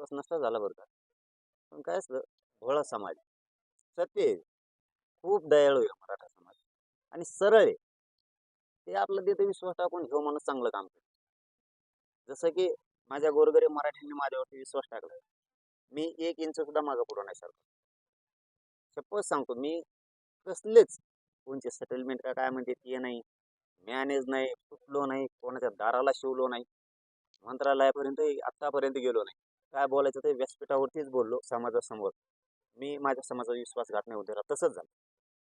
विश्वास नसता झाला बरं का. पण काय असतं, भोळा समाज, सत्य आहे, खूप दयाळू आहे मराठा समाज आणि सरळ आहे. ते आपलं देतं विश्वास टाकून ह्यो माणूस चांगलं काम करतो. जसं की माझ्या गोरगरीब मराठ्यांनी माझ्यावरती विश्वास टाकला. मी 1 इंच सुद्धा मागे पुढं नाही सरकलो. शपथ सांगतो मी कसलेच कोणचे सेटलमेंट का काय म्हणते ते नाही, मॅनेज नाही, फुटलो नाही, कोणाच्या दाराला शिवलो नाही, मंत्रालयापर्यंत आत्तापर्यंत गेलो नाही. काय बोलायचं ते व्यासपीठावरतीच बोललो समाजासमोर. मी माझ्या समाजाचा विश्वासघात नाही होऊ दिला. तसंच झालं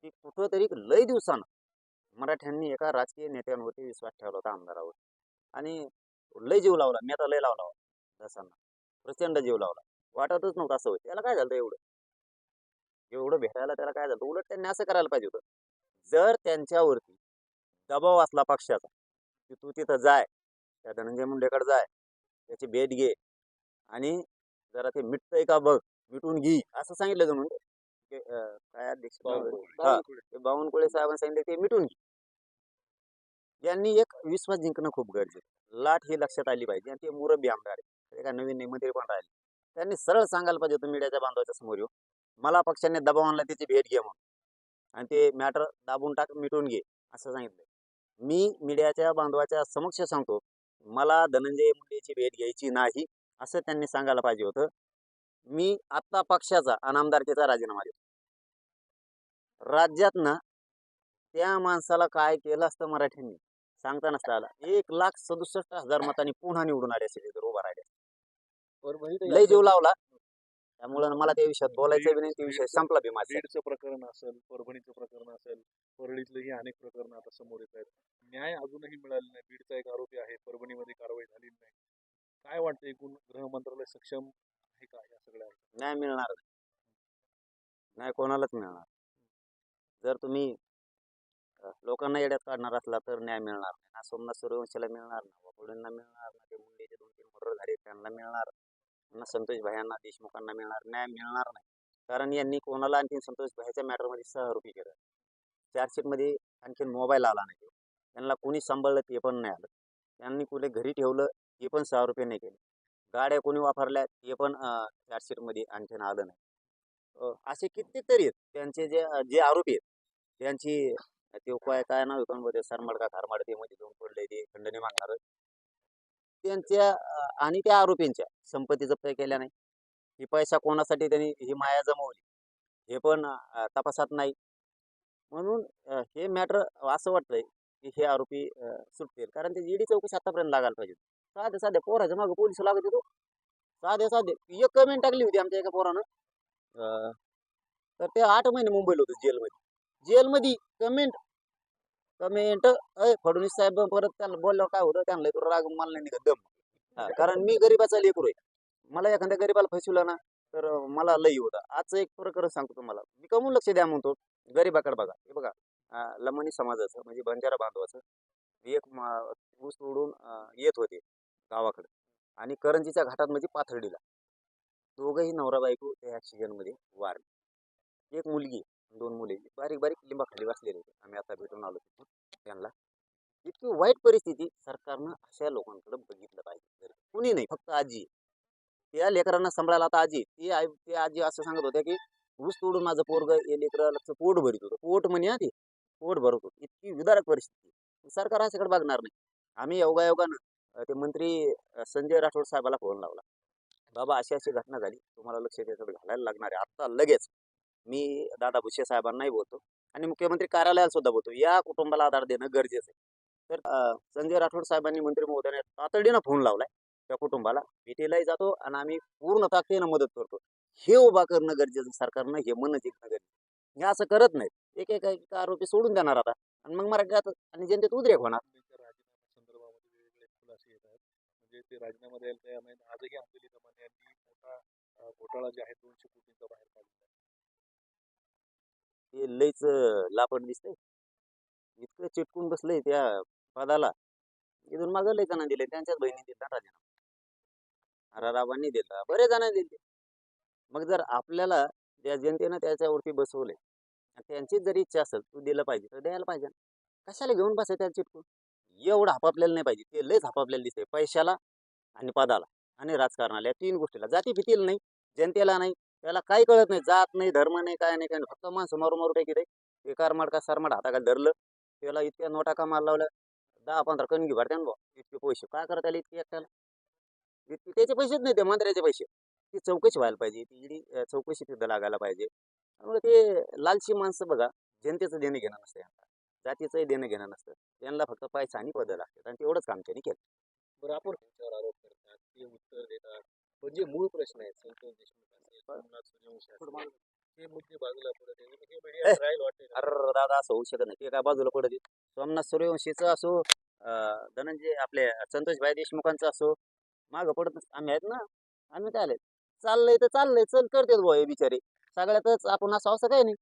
की कुठंतरी लय दिवसानं मराठ्यांनी एका राजकीय नेत्यांवरती विश्वास ठेवला होता, आमदारावर. आणि लय जीव लावला. मी आता लय लावला दसांना, प्रचंड जीव लावला. वाटतच नव्हतं असं होईल. त्याला काय झालं एवढं एवढं भेटायला, त्याला काय झालं? उलट त्यांनी असं करायला पाहिजे होतं. जर त्यांच्यावरती दबाव असला पक्षाचा की तू तिथं जाय, त्या धनंजय मुंडेकडे जाय, त्याची भेट घे आणि जरा ते मिटतंय का बघ, मिटून घे, असं सांगितलं जणून काय अध्यक्ष हा ते बावनकुळे साहेबांनी सांगितलं ते मिटून घे. यांनी एक विश्वास जिंकणं खूप गरजेचं. लाट ही लक्षात आली पाहिजे आणि ते मुरब्बी आमदार आहे, ते काय नवीन नाही, मंत्री पण राहिले. त्यांनी सरळ सांगायला पाहिजे होतं मीडियाच्या बांधवाच्या समोर येऊ, मला पक्षाने दबाव आणला त्याची भेट घे म्हणून, आणि ते मॅटर दाबून टाक, मिटून घे, असं सांगितलं. मी मीडियाच्या बांधवाच्या समक्ष सांगतो, मला धनंजय मुंडेची भेट घ्यायची नाही, असं त्यांनी सांगायला पाहिजे होतं. मी आत्ता पक्षाचा आणि आमदारकीचा राजीनामा देतो. राज्यात ना त्या माणसाला काय केलं असतं मराठ्यांनी सांगता नसता आला. 1,67,000 मतांनी पुन्हा निवडून आले असेल जर उभा राहिले. लय जीव लावला. त्यामुळं मला त्या विषयात बोलायचं बी नाही, ते विषय संपला बी माझा. बीडचं प्रकरण असेल, परभणीचं प्रकरण असेल, परळीतलंही अनेक प्रकरण आता समोर येत आहेत. न्याय अजूनही मिळाला नाही. बीडचा एक आरोपी आहे, परभणीमध्ये कारवाई झालेली नाही. काय वाटतं, एकूण गृह मंत्रालय सक्षम आहे का या सगळ्या? नाही मिळणार, नाही कोणालाच मिळणार. जर तुम्ही लोकांना येड्यात काढणार असला तर न्याय मिळणार नाही. ना सोमनाथ सूर्यवंशीला मिळणार, ना वाकोडींना मिळणार, ना ते मुंडेचे 2-3 मर्डर झाले त्यांना मिळणार, ना संतोष भायांना, देशमुखांना मिळणार. न्याय मिळणार नाही. कारण यांनी कोणाला आणखी संतोष भाईच्या मॅटरमध्ये सहआरोपी केलं. चार्जशीटमध्ये आणखीन मोबाईल आला नाही, त्यांना कोणी सांभाळलं ते पण नाही आलं, त्यांनी कुठे घरी ठेवलं ते पण सहआरोपी नाही केलं, गाड्या कोणी वापरल्या ते पण चार्जशीटमध्ये आणखीन आलं नाही. असे कितीतरी आहेत त्यांचे जे जे आरोपी आहेत. त्यांची ते काय काय नाव होतं मध्ये, सरमाड का खारमाड, ते मध्ये जाऊन पडले ते खंडणी मागणार, त्यांच्या आणि त्या आरोपींच्या संपत्ती जप्त केल्या नाही. ही पैसा कोणासाठी त्यांनी ही माया जमवली हे पण तपासात नाही. म्हणून हे मॅटर असं वाटतंय की हे आरोपी सुटतील, कारण ते ईडी चौकशी आतापर्यंत लागायला पाहिजे. साधे साधे पोराच्या मागे पोलीस लागत होतो. साधे साधे एक कमेंट टाकली होती आमच्या एका पोरानं, तर ते 8 महिने मुंबईला होतं जेलमध्ये. जेलमध्ये कमेंट कमेंट फडणवीस साहेब परत त्यांना बोलल्यावर काय होतं, त्यांना तो राग मला नाही निघत दम. कारण मी गरीबाचा लेकरू आहे. मला एखाद्या गरीबाला फसवलं ना तर मला लई होतं. आजचं एक प्रकरण सांगतो तुम्हाला, मी कमून लक्ष द्या म्हणतो गरीबाकडे. बघा हे बघा, लमणी समाजाचं म्हणजे बंजारा बांधवाचं एक ऊस तोडून येत होते गावाकडे आणि करंजीच्या घाटात म्हणजे पाथर्डीला दोघंही नवरा बायको त्या ॲक्सिडेंटमध्ये वारले. एक मुलगी, 2 मुली बारीक बारीक लिंबाखाली बसलेले होते. आम्ही आता भेटून आलो तिथून त्यांना. इतकी वाईट परिस्थिती, सरकारनं अशा लोकांकडे बघितलं पाहिजे. कुणी नाही, फक्त आजी. त्या लेकरांना सांभाळायला आता आजी, ती आजी असं सांगत होत्या की ऊस तोडून माझं पोरग हे लेकराचं पोट भरित होतं. पोट म्हणे हा, ते पोट भरत होतं. इतकी विदारक परिस्थिती. सरकार अशाकडे बघणार नाही. आम्ही योगायोगानं ते मंत्री संजय राठोड साहेबाला फोन लावला, बाबा अशी अशी घटना झाली, तुम्हाला लक्ष त्याच्यात घालायला लागणार आहे आत्ता लगेच. मी दादा भुसे साहेबांनाही बोलतो आणि मुख्यमंत्री कार्यालयाला सुद्धा बोलतो, या कुटुंबाला आधार देणं गरजेचं आहे. तर संजय राठोड साहेबांनी मंत्री महोदयाने तातडीनं फोन लावलाय त्या कुटुंबाला, भेटीलाही जातो आणि आम्ही पूर्ण ताकदीनं मदत करतो. हे उभा करणं गरजेचं, सरकारनं हे मन जिंकणं गरजेचं. हे असं करत नाहीत. एक एक एक आरोपी सोडून देणार आता आणि मग मराठ्यात आणि जनतेत उद्रेक होणार. संदर्भामध्ये वेगवेगळे खुलासे येत आहेत. म्हणजे ते राजीनामा द्यायला तयार नाहीत. आजही अंजली दमाने यांनी मोठा घोटाळा जे आहे 200 कोटींचा बाहेर काढला. हे लईच लापट दिसतंय. इतकं चिटकून बसलंय त्या पदाला. इथून मागं लई जणांनी दिले, त्यांच्याच बहिणी दिला राजीनामा, राराबांनी दिला, बरेच जणांनी दिले. मग जर आपल्याला त्या जनतेनं त्याच्यावरती बसवले, त्यांची जर इच्छा असेल तू दिलं पाहिजे तर द्यायला पाहिजे. कशाला घेऊन बसायचं त्या चिटकून? एवढं हापापलेलं नाही पाहिजे. ते लयच हापापलेलं दिसतंय पैशाला आणि पदाला आणि राजकारणाला या तीन गोष्टीला जाती फितील नाही, जनतेला नाही, त्याला काही कळत नाही, जात नाही, धर्म नाही, काय नाही, काय नाही, फक्त माणसं मारू मारू टाकी दे. ते कारमाड का सरमाड हाताखाली धरलं, त्याला इतक्या नोटा कामाला लावल्या, 10-15 कणगी भरत्यान बुवा इतके पैसे, काय करता आले इतके एकट्याला? इतके त्याचे पैसेच नाही, ते मंत्र्याचे पैसे. ती चौकशी व्हायला पाहिजे, ती ईडी चौकशी तिथं लागायला पाहिजे. त्यामुळे ते लालची माणसं बघा, जनतेचं देणं घेणं नसतं यांना, जातीचंही देणं घेणं नसतं, त्यांना फक्त पैसा आणि पद लागतात आणि तेवढंच काम त्यांनी केलं. बरं, आपण त्यांच्यावर आरोप करतात, ते उत्तर देतात, पण जे मूळ प्रश्न आहेत संतोष देशमुख असेल, सोमनाथ सूर्यवंशी असेल, हे मुद्दे बाजूला पडत आहेत. हे मीडिया राहील वाटते का? अरे दादा, असं होऊ शकत नाही, ते काय बाजूला पडत आहेत. सोमनाथ सूर्यवंशीचं असो, धनंजय आपले संतोषभाई देशमुखांचं असो, मागं पडत नसतं. आम्ही आहेत ना, आम्ही काय आले, चाललंय तर चाललंय, चल करतेच बुवा हे बिचारे. सगळ्यातच आपण असं काही नाही.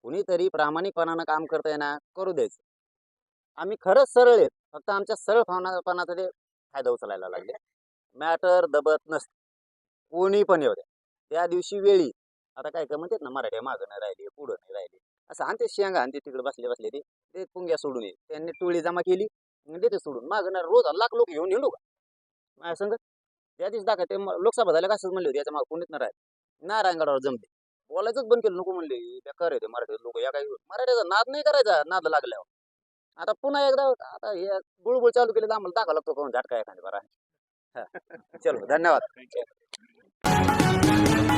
कुणीतरी प्रामाणिकपणानं काम करतंय ना, करू द्यायचं. आम्ही खरंच सरळ आहेत, फक्त आमच्या सरळपणाचा ते फायदा उचलायला लागले. मॅटर दबत नसतं, कोणी पण येऊ द्या. त्या दिवशी वेळी आता काय काय म्हणतात ना, मराठ्या मागं नाही राहिले, पुढं नाही राहिले, असं आणते शेंगा आणते तिकडे बसले बसले ते पुंग्या सोडून ये, त्यांनी टोळी जमा केली, देते सोडून मागं नाही, रोज लाख लोक घेऊन हिंडू का माझ्या संग? त्या दिवशी दाखवा ते लोकसभा झाल्या कसंच म्हणले होते, याच्या मागे कोणीच नाही राहिले, नारायणगडावर जमले, बोलायचंच बंद केलं, नको म्हणले, बेकार आहे ते मराठी लोक, या काही मराठ्याचा नाद नाही करायचा, नाद लागल्यावर. आता पुन्हा एकदा आता हे बुळबुळ चालू केले तर आम्हाला दाखवा लागतो कोण झटका एखादी बरा. चलो, धन्यवाद. Thank you.